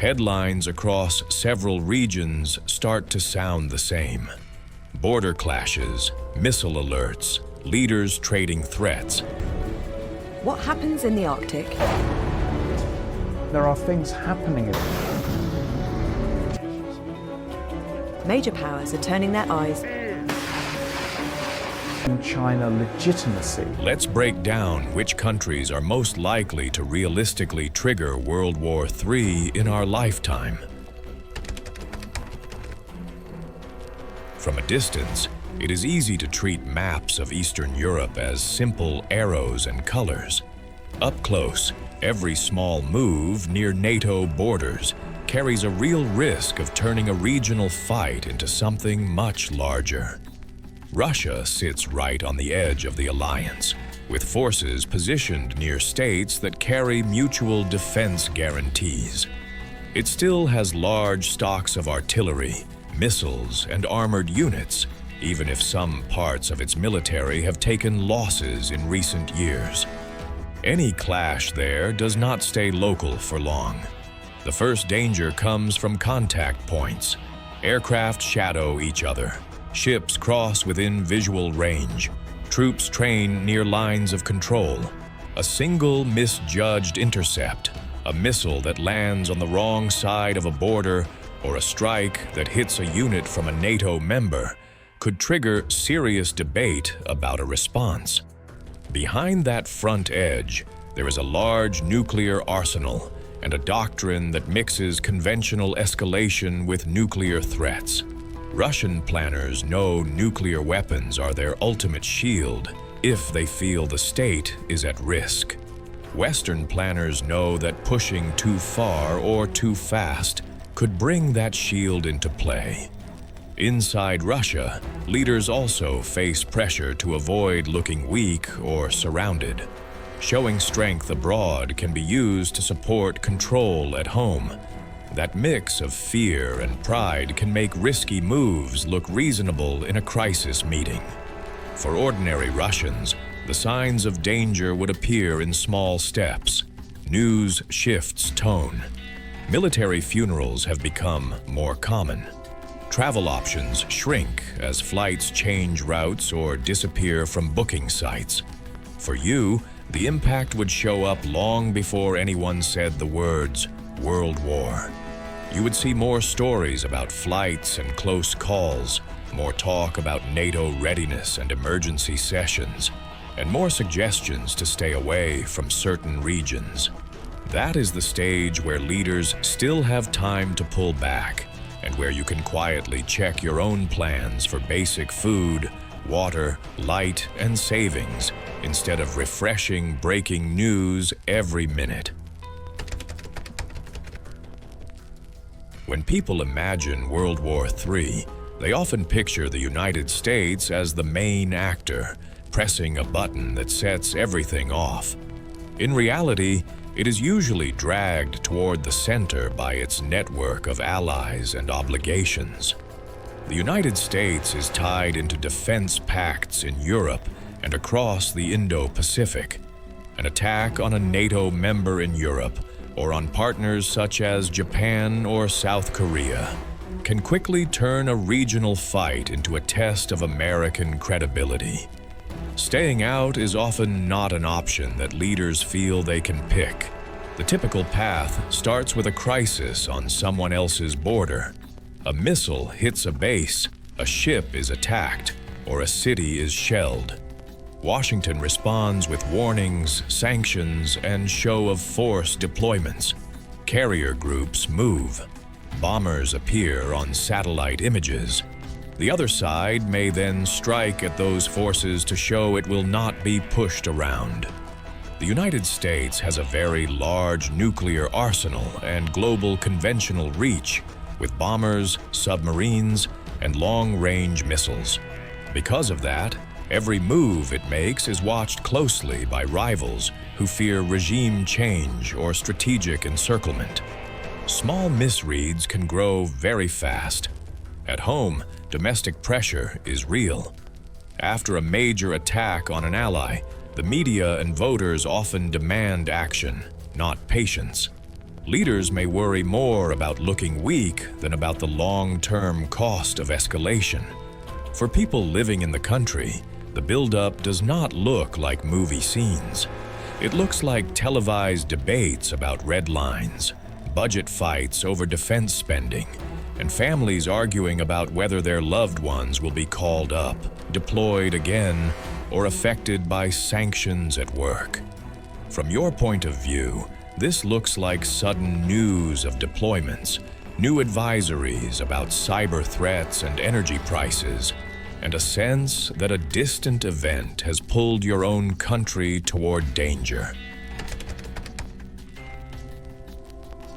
Headlines across several regions start to sound the same. Border clashes, missile alerts, leaders trading threats. What happens in the Arctic? There are things happening. Major powers are turning their eyes In China, legitimacy. Let's break down which countries are most likely to realistically trigger World War III in our lifetime. From a distance, it is easy to treat maps of Eastern Europe as simple arrows and colors. Up close, every small move near NATO borders carries a real risk of turning a regional fight into something much larger. Russia sits right on the edge of the alliance, with forces positioned near states that carry mutual defense guarantees. It still has large stocks of artillery, missiles, and armored units, even if some parts of its military have taken losses in recent years. Any clash there does not stay local for long. The first danger comes from contact points. Aircraft shadow each other. Ships cross within visual range. Troops train near lines of control. A single misjudged intercept, a missile that lands on the wrong side of a border, or a strike that hits a unit from a NATO member, could trigger serious debate about a response. Behind that front edge, there is a large nuclear arsenal and a doctrine that mixes conventional escalation with nuclear threats. Russian planners know nuclear weapons are their ultimate shield if they feel the state is at risk. Western planners know that pushing too far or too fast could bring that shield into play. Inside Russia, leaders also face pressure to avoid looking weak or surrounded. Showing strength abroad can be used to support control at home. That mix of fear and pride can make risky moves look reasonable in a crisis meeting. For ordinary Russians, the signs of danger would appear in small steps. News shifts tone. Military funerals have become more common. Travel options shrink as flights change routes or disappear from booking sites. For you, the impact would show up long before anyone said the words World War. You would see more stories about flights and close calls, more talk about NATO readiness and emergency sessions, and more suggestions to stay away from certain regions. That is the stage where leaders still have time to pull back, and where you can quietly check your own plans for basic food, water, light, and savings, instead of refreshing breaking news every minute. When people imagine World War III, they often picture the United States as the main actor, pressing a button that sets everything off. In reality, it is usually dragged toward the center by its network of allies and obligations. The United States is tied into defense pacts in Europe and across the Indo-Pacific. An attack on a NATO member in Europe, or on partners such as Japan or South Korea, can quickly turn a regional fight into a test of American credibility. Staying out is often not an option that leaders feel they can pick. The typical path starts with a crisis on someone else's border. A missile hits a base, a ship is attacked, or a city is shelled. Washington responds with warnings, sanctions, and show-of-force deployments. Carrier groups move. Bombers appear on satellite images. The other side may then strike at those forces to show it will not be pushed around. The United States has a very large nuclear arsenal and global conventional reach, with bombers, submarines, and long-range missiles. Because of that, every move it makes is watched closely by rivals who fear regime change or strategic encirclement. Small misreads can grow very fast. At home, domestic pressure is real. After a major attack on an ally, the media and voters often demand action, not patience. Leaders may worry more about looking weak than about the long-term cost of escalation. For people living in the country, the buildup does not look like movie scenes. It looks like televised debates about red lines, budget fights over defense spending, and families arguing about whether their loved ones will be called up, deployed again, or affected by sanctions at work. From your point of view, this looks like sudden news of deployments, new advisories about cyber threats and energy prices, and a sense that a distant event has pulled your own country toward danger.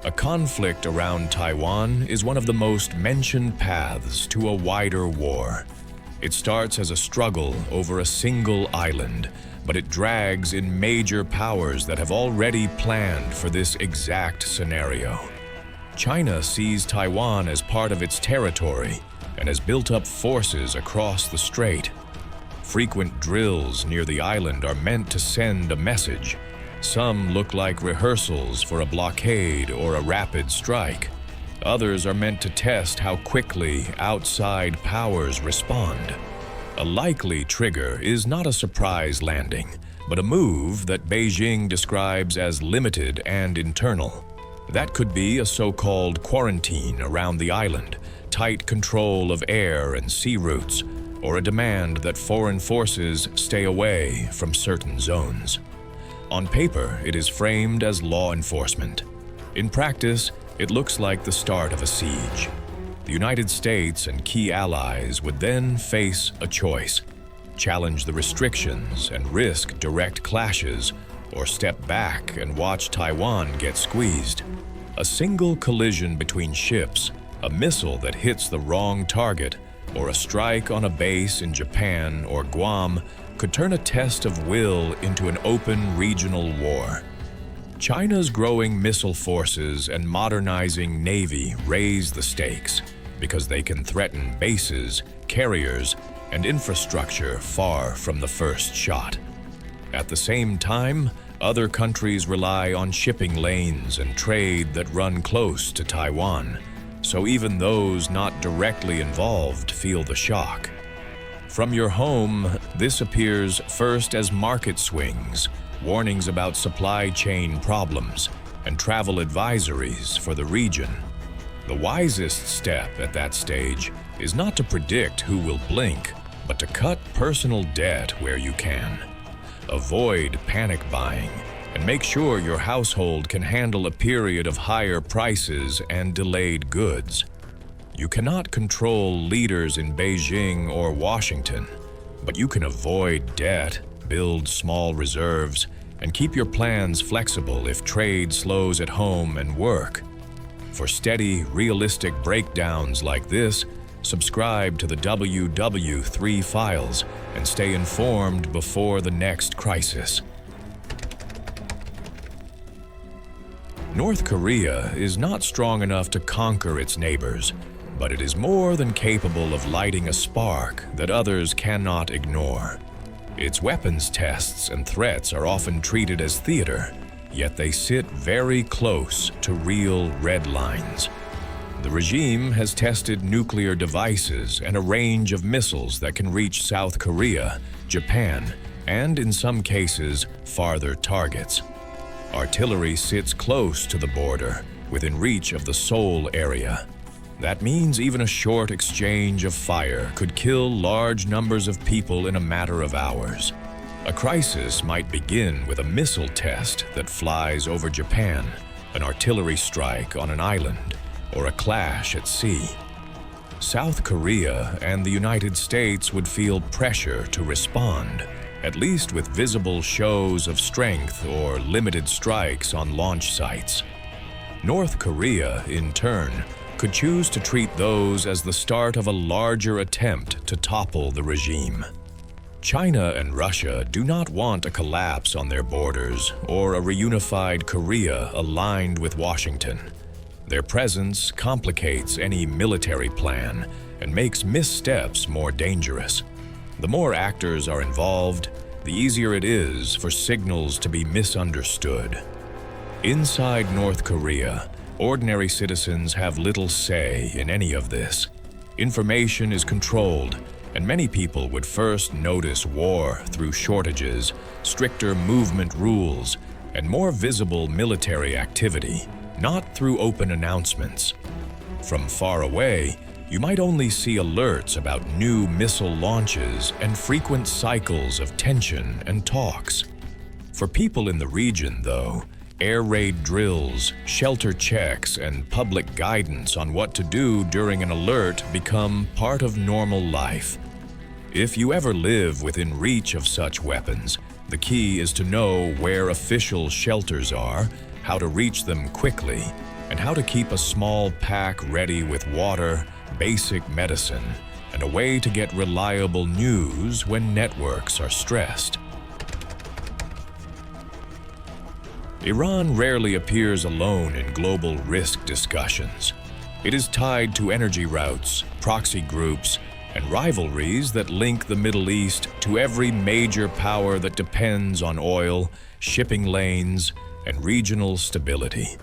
A conflict around Taiwan is one of the most mentioned paths to a wider war. It starts as a struggle over a single island, but it drags in major powers that have already planned for this exact scenario. China sees Taiwan as part of its territory and has built up forces across the strait. Frequent drills near the island are meant to send a message. Some look like rehearsals for a blockade or a rapid strike. Others are meant to test how quickly outside powers respond. A likely trigger is not a surprise landing, but a move that Beijing describes as limited and internal. That could be a so-called quarantine around the island, tight control of air and sea routes, or a demand that foreign forces stay away from certain zones. On paper, it is framed as law enforcement. In practice, it looks like the start of a siege. The United States and key allies would then face a choice: challenge the restrictions and risk direct clashes, or step back and watch Taiwan get squeezed. A single collision between ships, a missile that hits the wrong target, or a strike on a base in Japan or Guam could turn a test of will into an open regional war. China's growing missile forces and modernizing navy raise the stakes because they can threaten bases, carriers, and infrastructure far from the first shot. At the same time, other countries rely on shipping lanes and trade that run close to Taiwan, so even those not directly involved feel the shock. From your home, this appears first as market swings, warnings about supply chain problems, and travel advisories for the region. The wisest step at that stage is not to predict who will blink, but to cut personal debt where you can. Avoid panic buying and make sure your household can handle a period of higher prices and delayed goods. You cannot control leaders in Beijing or Washington, but you can avoid debt, build small reserves, and keep your plans flexible if trade slows at home and work. For steady, realistic breakdowns like this, subscribe to the WW3 files and stay informed before the next crisis. North Korea is not strong enough to conquer its neighbors, but it is more than capable of lighting a spark that others cannot ignore. Its weapons tests and threats are often treated as theater, yet they sit very close to real red lines. The regime has tested nuclear devices and a range of missiles that can reach South Korea, Japan, and in some cases, farther targets. Artillery sits close to the border, within reach of the Seoul area. That means even a short exchange of fire could kill large numbers of people in a matter of hours. A crisis might begin with a missile test that flies over Japan, an artillery strike on an island, or a clash at sea. South Korea and the United States would feel pressure to respond, at least with visible shows of strength or limited strikes on launch sites. North Korea, in turn, could choose to treat those as the start of a larger attempt to topple the regime. China and Russia do not want a collapse on their borders or a reunified Korea aligned with Washington. Their presence complicates any military plan and makes missteps more dangerous. The more actors are involved, the easier it is for signals to be misunderstood. Inside North Korea, ordinary citizens have little say in any of this. Information is controlled, and many people would first notice war through shortages, stricter movement rules, and more visible military activity, not through open announcements. From far away, you might only see alerts about new missile launches and frequent cycles of tension and talks. For people in the region, though, air raid drills, shelter checks, and public guidance on what to do during an alert become part of normal life. If you ever live within reach of such weapons, the key is to know where official shelters are, how to reach them quickly, and how to keep a small pack ready with water, basic medicine, and a way to get reliable news when networks are stressed. Iran rarely appears alone in global risk discussions. It is tied to energy routes, proxy groups, and rivalries that link the Middle East to every major power that depends on oil, shipping lanes, and regional stability.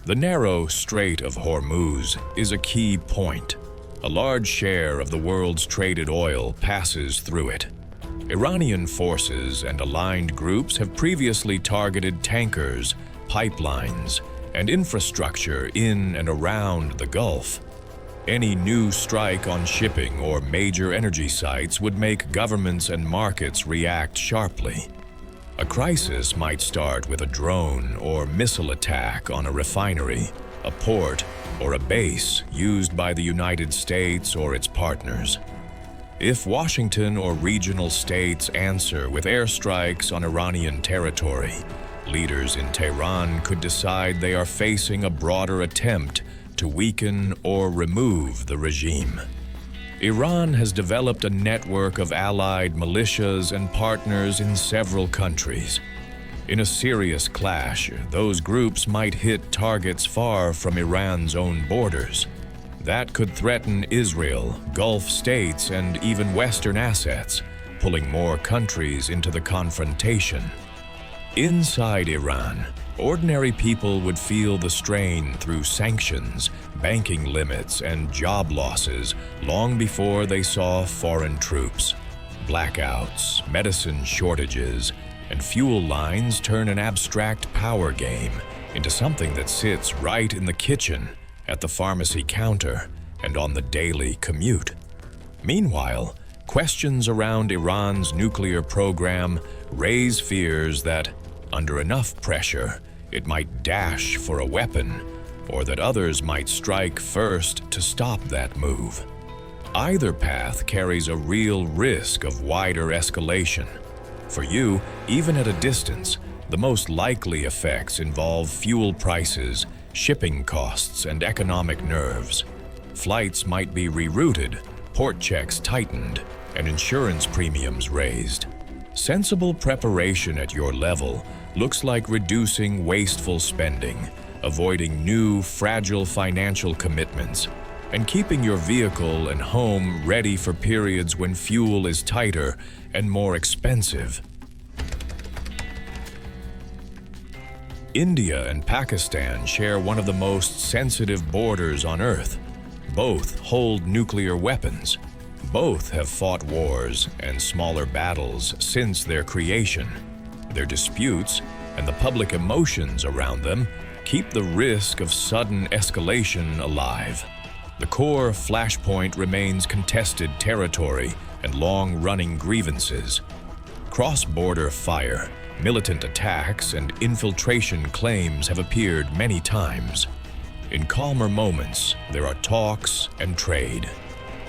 The narrow Strait of Hormuz is a key point. A large share of the world's traded oil passes through it. Iranian forces and aligned groups have previously targeted tankers, pipelines, and infrastructure in and around the Gulf. Any new strike on shipping or major energy sites would make governments and markets react sharply. A crisis might start with a drone or missile attack on a refinery, a port, or a base used by the United States or its partners. If Washington or regional states answer with airstrikes on Iranian territory, leaders in Tehran could decide they are facing a broader attempt to weaken or remove the regime. Iran has developed a network of allied militias and partners in several countries. In a serious clash, those groups might hit targets far from Iran's own borders. That could threaten Israel, Gulf states, and even Western assets, pulling more countries into the confrontation. Inside Iran, ordinary people would feel the strain through sanctions, banking limits, and job losses long before they saw foreign troops. Blackouts, medicine shortages, and fuel lines turn an abstract power game into something that sits right in the kitchen, at the pharmacy counter, and on the daily commute. Meanwhile, questions around Iran's nuclear program raise fears that, under enough pressure, it might dash for a weapon, or that others might strike first to stop that move. Either path carries a real risk of wider escalation. For you, even at a distance, the most likely effects involve fuel prices, shipping costs, and economic nerves. Flights might be rerouted, port checks tightened, and insurance premiums raised. Sensible preparation at your level looks like reducing wasteful spending, avoiding new, fragile financial commitments, and keeping your vehicle and home ready for periods when fuel is tighter and more expensive. India and Pakistan share one of the most sensitive borders on Earth. Both hold nuclear weapons. Both have fought wars and smaller battles since their creation. Their disputes and the public emotions around them keep the risk of sudden escalation alive. The core flashpoint remains contested territory and long-running grievances. Cross-border fire, militant attacks, and infiltration claims have appeared many times. In calmer moments, there are talks and trade.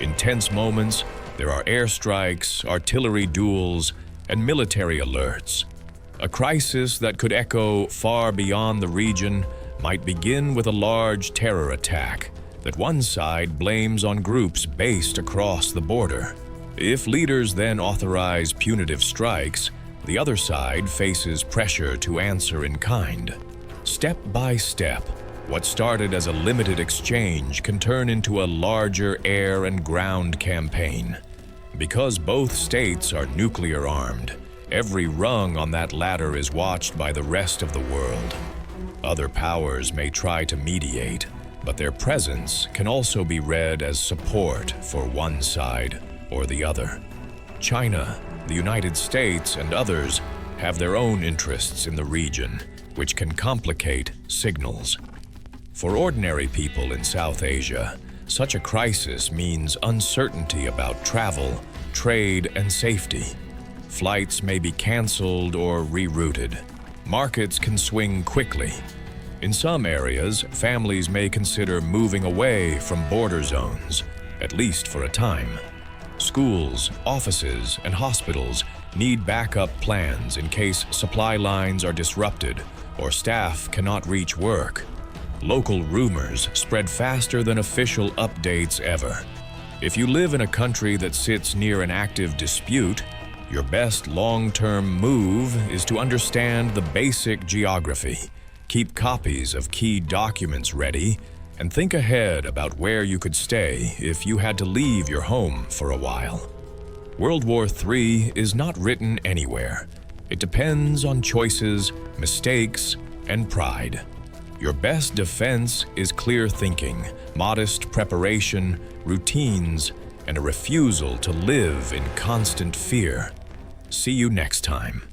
In tense moments, there are airstrikes, artillery duels, and military alerts. A crisis that could echo far beyond the region might begin with a large terror attack that one side blames on groups based across the border. If leaders then authorize punitive strikes, the other side faces pressure to answer in kind. Step by step, what started as a limited exchange can turn into a larger air and ground campaign. Because both states are nuclear armed, every rung on that ladder is watched by the rest of the world. Other powers may try to mediate, but their presence can also be read as support for one side or the other. China, the United States, and others have their own interests in the region, which can complicate signals. For ordinary people in South Asia, such a crisis means uncertainty about travel, trade, and safety. Flights may be canceled or rerouted. Markets can swing quickly. In some areas, families may consider moving away from border zones, at least for a time. Schools, offices, and hospitals need backup plans in case supply lines are disrupted or staff cannot reach work. Local rumors spread faster than official updates ever. If you live in a country that sits near an active dispute, your best long-term move is to understand the basic geography, keep copies of key documents ready, and think ahead about where you could stay if you had to leave your home for a while. World War III is not written anywhere. It depends on choices, mistakes, and pride. Your best defense is clear thinking, modest preparation, routines, and a refusal to live in constant fear. See you next time.